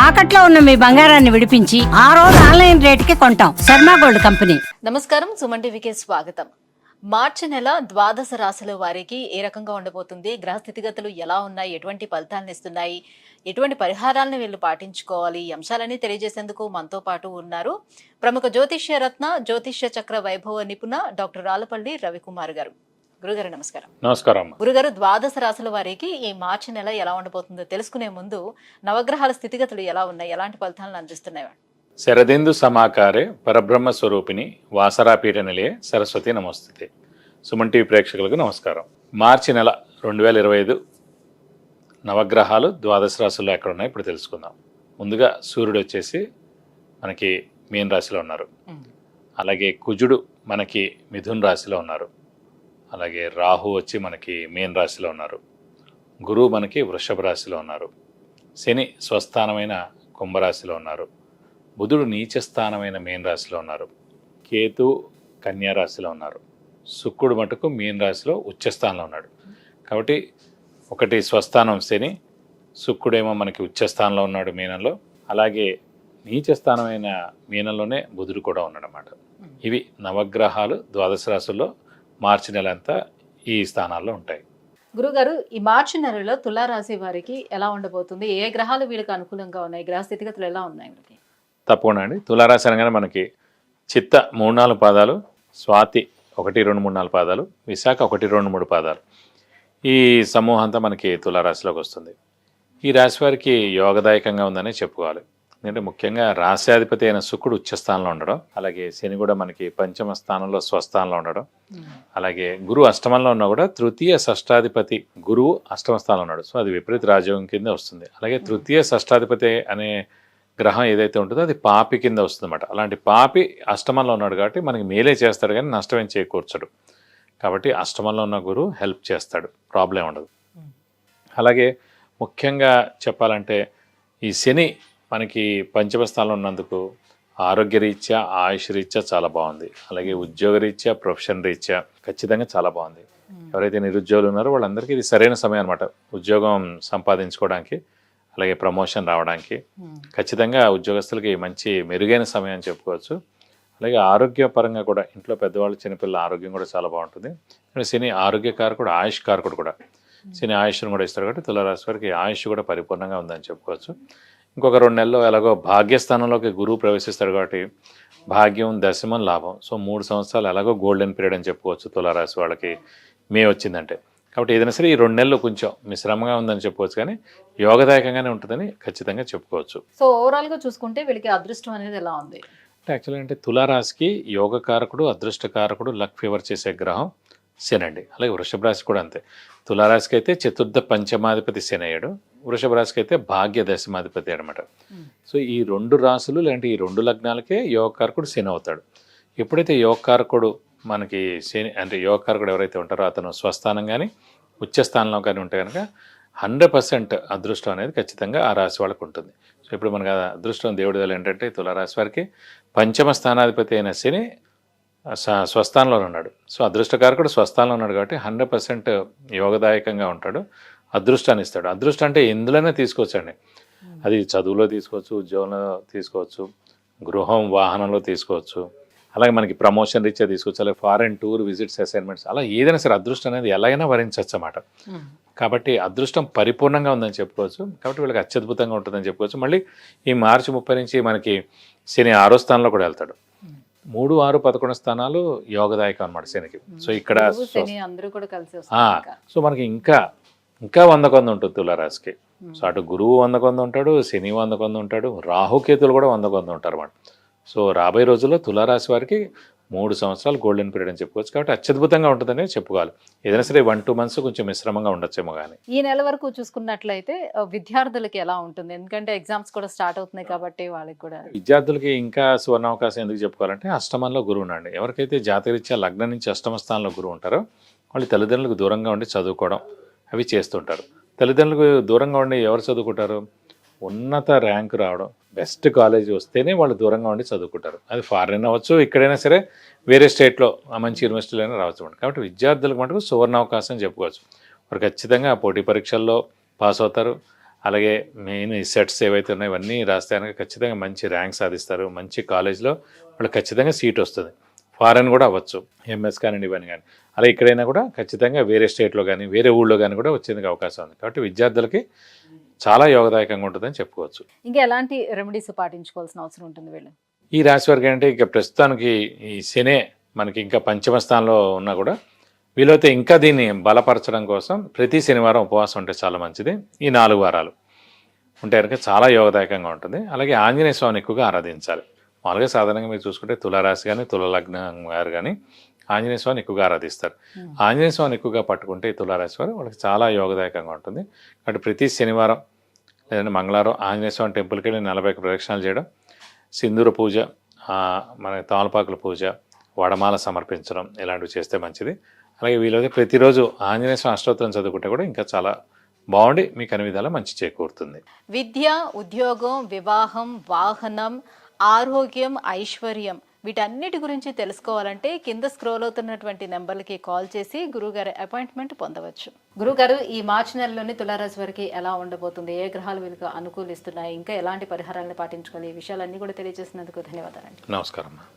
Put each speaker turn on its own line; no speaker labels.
తాకట్లో ఉన్న మీ బంగారాన్ని విడిపించి ఆ రోజు ఆన్లైన్ రేటుకి కొంటాం. Sharma gold company.
నమస్కారం, సుమన్ టీవీకి స్వాగతం. మార్చి నెల ద్వాదశ రాశుల వారికి ఏ రకంగా ఉండబోతుంది, గ్రహ స్థితిగతులు ఎలా ఉన్నాయి, ఎటువంటి ఫలితాలను ఇస్తున్నాయి, ఎటువంటి పరిహారాలను వీళ్ళు పాటించుకోవాలి, ఈ అంశాలన్నీ తెలియజేసేందుకు మనతో పాటు ఉన్నారు ప్రముఖ జ్యోతిష్య రత్న, జ్యోతిష్య చక్ర వైభవ నిపుణ డాక్టర్ రాళ్లపల్లి రవికుమార్ గారు. గురుగారు నమస్కారం.
నమస్కారం.
గురుగారు, ద్వాదశ రాశుల వారికి ఈ మార్చి నెల ఎలా ఉండబోతుందో తెలుసుకునే ముందు నవగ్రహాల స్థితిగతులు ఎలా ఉన్నాయి, ఎలాంటి ఫలితాలను అందిస్తున్నాయి?
శరదిందు సమాకారే పరబ్రహ్మ స్వరూపిణి వాసరాపీఠ నిలయే సరస్వతి నమస్తే. సుమన్ టీవీ ప్రేక్షకులకు నమస్కారం. మార్చి నెల 2025 నవగ్రహాలు ద్వాదశ రాశుల్లో ఎక్కడ ఉన్నాయి ఇప్పుడు తెలుసుకుందాం. ముందుగా సూర్యుడు వచ్చేసి మనకి మీన రాశిలో ఉన్నారు. అలాగే కుజుడు మనకి మిథున్ రాశిలో ఉన్నారు. అలాగే రాహు వచ్చి మనకి మీన రాశిలో ఉన్నారు. గురువు మనకి వృషభ రాశిలో ఉన్నారు. శని స్వస్థానమైన కుంభరాశిలో ఉన్నారు. బుధుడు నీచస్థానమైన మీన రాశిలో ఉన్నారు. కేతు కన్యా రాశిలో ఉన్నారు. శుక్రుడు మటుకు మీన రాశిలో ఉచ్చస్థానంలో ఉన్నాడు. కాబట్టి ఒకటి స్వస్థానం శని, శుక్రుడేమో మనకి ఉచ్చస్థానంలో ఉన్నాడు మీనంలో. అలాగే నీచస్థానమైన మీనంలోనే బుధుడు కూడా ఉన్నాడన్నమాట. ఇవి నవగ్రహాలు ద్వాదశ రాశుల్లో మార్చి నెల అంతా ఈ స్థానాల్లో ఉంటాయి.
గురుగారు, ఈ మార్చి నెలలో తులారాశి వారికి ఎలా ఉండబోతుంది? ఏ గ్రహాలు వీళ్ళకి అనుకూలంగా ఉన్నాయి? గ్రహ స్థితిగతులు ఎలా ఉన్నాయి వీళ్ళకి?
తప్పకుండా అండి. తులారాశి అనగానే మనకి చిత్త 3-4 పాదాలు, స్వాతి 1-2-3-4 పాదాలు, విశాఖ 1-2-3 పాదాలు, ఈ సమూహం అంతా మనకి తులారాశిలోకి వస్తుంది. ఈ రాశి వారికి యోగదాయకంగా ఉందనే చెప్పుకోవాలి. ఎందుకంటే ముఖ్యంగా రాశ్యాధిపతి అయిన శుక్రుడు ఉచ్చస్థానంలో ఉండడం, అలాగే శని కూడా మనకి పంచమ స్థానంలో స్వస్థానంలో ఉండడం, అలాగే గురువు అష్టమంలో ఉన్నా కూడా తృతీయ షష్టాధిపతి గురువు అష్టమ స్థానంలో ఉన్నాడు. సో అది విపరీత రాజయోగం కింద వస్తుంది. అలాగే తృతీయ షష్టాధిపతి అనే గ్రహం ఏదైతే ఉంటుందో అది పాపి కింద వస్తుంది అన్నమాట. అలాంటి పాపి అష్టమంలో ఉన్నాడు కాబట్టి మనకి మేలే చేస్తాడు కానీ నష్టమేం చేకూర్చడు. కాబట్టి అష్టమంలో ఉన్న గురువు హెల్ప్ చేస్తాడు, ప్రాబ్లం ఉండదు. అలాగే ముఖ్యంగా చెప్పాలంటే ఈ శని మనకి పంచమ స్థానంలో ఉన్నందుకు ఆరోగ్యరీత్యా, ఆయుష్ రీత్యా చాలా బాగుంది. అలాగే ఉద్యోగ రీత్యా, ప్రొఫెషన్ రీత్యా ఖచ్చితంగా చాలా బాగుంది. ఎవరైతే నిరుద్యోగులు ఉన్నారో వాళ్ళందరికీ ఇది సరైన సమయం అనమాట. ఉద్యోగం సంపాదించుకోవడానికి, అలాగే ప్రమోషన్ రావడానికి ఖచ్చితంగా ఉద్యోగస్తులకి మంచి మెరుగైన సమయం అని చెప్పుకోవచ్చు. అలాగే ఆరోగ్యపరంగా కూడా ఇంట్లో పెద్దవాళ్ళు, చిన్నపిల్లల ఆరోగ్యం కూడా చాలా బాగుంటుంది. శని ఆరోగ్యకారకుడు, ఆయుష్ కారకుడు కూడా. శని ఆయుష్ను కూడా ఇస్తాడు కాబట్టి తులారాశి వారికి ఆయుష్ కూడా పరిపూర్ణంగా ఉందని చెప్పుకోవచ్చు. ఇంకొక 2 నెలల్లో ఎలాగో భాగ్యస్థానంలోకి గురువు ప్రవేశిస్తాడు కాబట్టి భాగ్యం, దశమం, లాభం. సో 3 సంవత్సరాలు ఎలాగో గోల్డెన్ పీరియడ్ అని చెప్పుకోవచ్చు తులారాశి వాళ్ళకి మే వచ్చిందంటే. కాబట్టి ఏదైనా సరే ఈ 2 నెలలు కొంచెం మిశ్రమంగా ఉందని చెప్పుకోవచ్చు, కానీ యోగదాయకంగానే ఉంటుందని ఖచ్చితంగా చెప్పుకోవచ్చు.
సో ఓవరాల్గా చూసుకుంటే వీళ్ళకి అదృష్టం అనేది ఎలా ఉంది?
యాక్చువల్గా అంటే తులారాశికి యోగకారకుడు, అదృష్టకారకుడు, లక్ ఫేవర్ చేసే గ్రహం శని అండి. అలాగే వృషభ రాశి కూడా అంతే. తులారాశికి అయితే చతుర్థ పంచమాధిపతి శని అయ్యాడు, వృషభ రాశికి అయితే భాగ్య దశమాధిపతి అనమాట. సో ఈ 2 రాశులు లేదంటే ఈ 2 లగ్నాలకే యోగకారకుడు శని అవుతాడు. ఎప్పుడైతే యోగకారకుడు మనకి శని అంటే యోగకారకుడు ఎవరైతే ఉంటారో అతను స్వస్థానం కానీ ఉచ్చస్థానంలో కానీ ఉంటే కనుక 100% అదృష్టం అనేది ఖచ్చితంగా ఆ రాశి వాళ్ళకు ఉంటుంది. సో ఇప్పుడు మనకు అదృష్టం దేవుడి వల్ల ఏంటంటే తులారాశి వారికి పంచమ స్థానాధిపతి అయిన శని స్వస్థానంలో ఉన్నాడు. సో అదృష్టకారకుడు స్వస్థానంలో ఉన్నాడు కాబట్టి 100% యోగదాయకంగా ఉంటాడు, అదృష్టాన్ని ఇస్తాడు. అదృష్టం అంటే ఎందులోనే తీసుకోవచ్చండి. అది చదువులో తీసుకోవచ్చు, ఉద్యోగంలో తీసుకోవచ్చు, గృహం వాహనంలో తీసుకోవచ్చు, అలాగే మనకి ప్రమోషన్ రీత్యా తీసుకోవచ్చు, అలాగే ఫారెన్ టూర్ విజిట్స్, అసైన్మెంట్స్, అలా ఏదైనా సరే అదృష్టం అనేది ఎలాగైనా వరించవచ్చు అన్నమాట. కాబట్టి అదృష్టం పరిపూర్ణంగా ఉందని చెప్పుకోవచ్చు. కాబట్టి వీళ్ళకి అత్యద్భుతంగా ఉంటుందని చెప్పుకోవచ్చు. మళ్ళీ ఈ మార్చి 30 నుంచి మనకి శని 6వ స్థానంలో కూడా వెళ్తాడు. 3, 6, 11 స్థానాలు యోగదాయకం అనమాట శనికి. సో ఇక్కడ సో మనకి ఇంకా 100 కొంది ఉంటుంది తులారాశికి. సో అటు గురువు 100 కొంది ఉంటాడు, శని 100 కొంది ఉంటాడు, రాహుకేతులు కూడా 100 కొంది ఉంటారు అన్నమాట. సో రాబోయే రోజుల్లో తులారాశి వారికి 3 సంవత్సరాలు గోల్డెన్ పీరియడ్ అని చెప్పుకోవచ్చు. కాబట్టి అత్యద్భుతంగా ఉంటుందని చెప్పుకోవాలి. ఏదైనా సరే 1-2 మంత్స్ కొంచెం మిశ్రమంగా ఉండొచ్చేమో కానీ.
ఈ నెల వరకు చూసుకున్నట్లయితే విద్యార్థులకి ఎలా ఉంటుంది? ఎందుకంటే ఎగ్జామ్స్ కూడా స్టార్ట్ అవుతున్నాయి కాబట్టి వాళ్ళకి కూడా.
విద్యార్థులకి ఇంకా సువర్ణావకాశం ఎందుకు చెప్పుకోవాలంటే అష్టమంలో గురువు ఉన్నాడు. ఎవరికైతే జాతకరీత్యా లగ్నం నుంచి అష్టమ స్థానంలో గురువు ఉంటారో వాళ్ళు తల్లిదండ్రులకు దూరంగా ఉండి చదువుకోవడం అవి చేస్తుంటారు. తల్లిదండ్రులకు దూరంగా ఉండి ఎవరు చదువుకుంటారు? ఉన్నత ర్యాంక్ రావడం, బెస్ట్ కాలేజ్ వస్తేనే వాళ్ళు దూరంగా ఉండి చదువుకుంటారు. అది ఫారెన్ అవ్వచ్చు, ఇక్కడైనా సరే వేరే స్టేట్లో మంచి యూనివర్సిటీలో అయినా రావచ్చు. కాబట్టి విద్యార్థులకు మటుకు సువర్ణ అవకాశం చెప్పుకోవచ్చు. వారు ఖచ్చితంగా పోటీ పరీక్షల్లో పాస్ అవుతారు. అలాగే మెయిన్ ఈ సెట్స్ ఏవైతే ఉన్నాయో ఇవన్నీ రాస్తే కనుక ఖచ్చితంగా మంచి ర్యాంక్ సాధిస్తారు. మంచి కాలేజ్లో వాళ్ళు ఖచ్చితంగా సీట్ వస్తుంది. ఫారెన్ కూడా అవ్వచ్చు, ఎంఎస్ కానివ్వండి ఇవన్నీ కానీ. అలా ఎక్కడైనా కూడా ఖచ్చితంగా వేరే స్టేట్లో కానీ వేరే ఊళ్ళో కానీ కూడా వచ్చేందుకు అవకాశం ఉంది. కాబట్టి విద్యార్థులకి చాలా యోగదాయకంగా ఉంటుందని చెప్పుకోవచ్చు.
ఇంకా ఎలాంటి రెమెడీస్ పాటించుకోవాల్సిన అవసరం ఉంటుంది వీళ్ళు?
ఈ రాశి వారికి ఏంటంటే ఇక ప్రస్తుతానికి ఈ శనే మనకి ఇంకా పంచమ స్థానంలో ఉన్నా కూడా వీలైతే ఇంకా దీన్ని బలపరచడం కోసం ప్రతి శనివారం ఉపవాసం ఉంటే చాలా మంచిది. ఈ 4 వారాలు ఉంటే కనుక చాలా యోగదాయకంగా ఉంటుంది. అలాగే ఆంజనేయ స్వామిని ఎక్కువగా ఆరాధించాలి. మామూలుగా సాధారణంగా మీరు చూసుకుంటే తులారాశి కానీ తులలగ్నం వారు కానీ ఆంజనేయ స్వామిని ఎక్కువగా ఆరాధిస్తారు. ఆంజనేయ స్వామిని ఎక్కువగా పట్టుకుంటే ఈ తులారాశి వారు వాళ్ళకి చాలా యోగదాయకంగా ఉంటుంది. కాబట్టి ప్రతి శనివారం లేదంటే మంగళవారం ఆంజనేయ స్వామి టెంపుల్కి వెళ్ళి 40 ప్రదక్షిణాలు చేయడం, సింధూర పూజ, మన తామలపాకుల పూజ, వడమాల సమర్పించడం ఇలాంటివి చేస్తే మంచిది. అలాగే వీలైతే ప్రతిరోజు ఆంజనేయ స్వామి అష్టోత్తరం చదువుకుంటే కూడా ఇంకా చాలా బాగుండి మీకు అన్ని విధాలా మంచి చేకూరుతుంది.
విద్య, ఉద్యోగం, వివాహం, వాహనం, ఆరోగ్యం, ఐశ్వర్యం వీటన్నిటి గురించి తెలుసుకోవాలంటే కింద స్క్రోల్ అవుతున్నటువంటి నెంబర్లకి కాల్ చేసి గురువుగారి అపాయింట్మెంట్ పొందవచ్చు. గురుగారు, ఈ మార్చి నెలలోని తులారాశి వారికి ఎలా ఉండబోతుంది, ఏ గ్రహాలు వీళ్ళకి అనుకూలిస్తున్నాయి, ఇంకా ఎలాంటి పరిహారాలను పాటించుకోవాలి, ఈ విషయాలన్నీ కూడా తెలియజేసినందుకు ధన్యవాదాలండి.
నమస్కారం.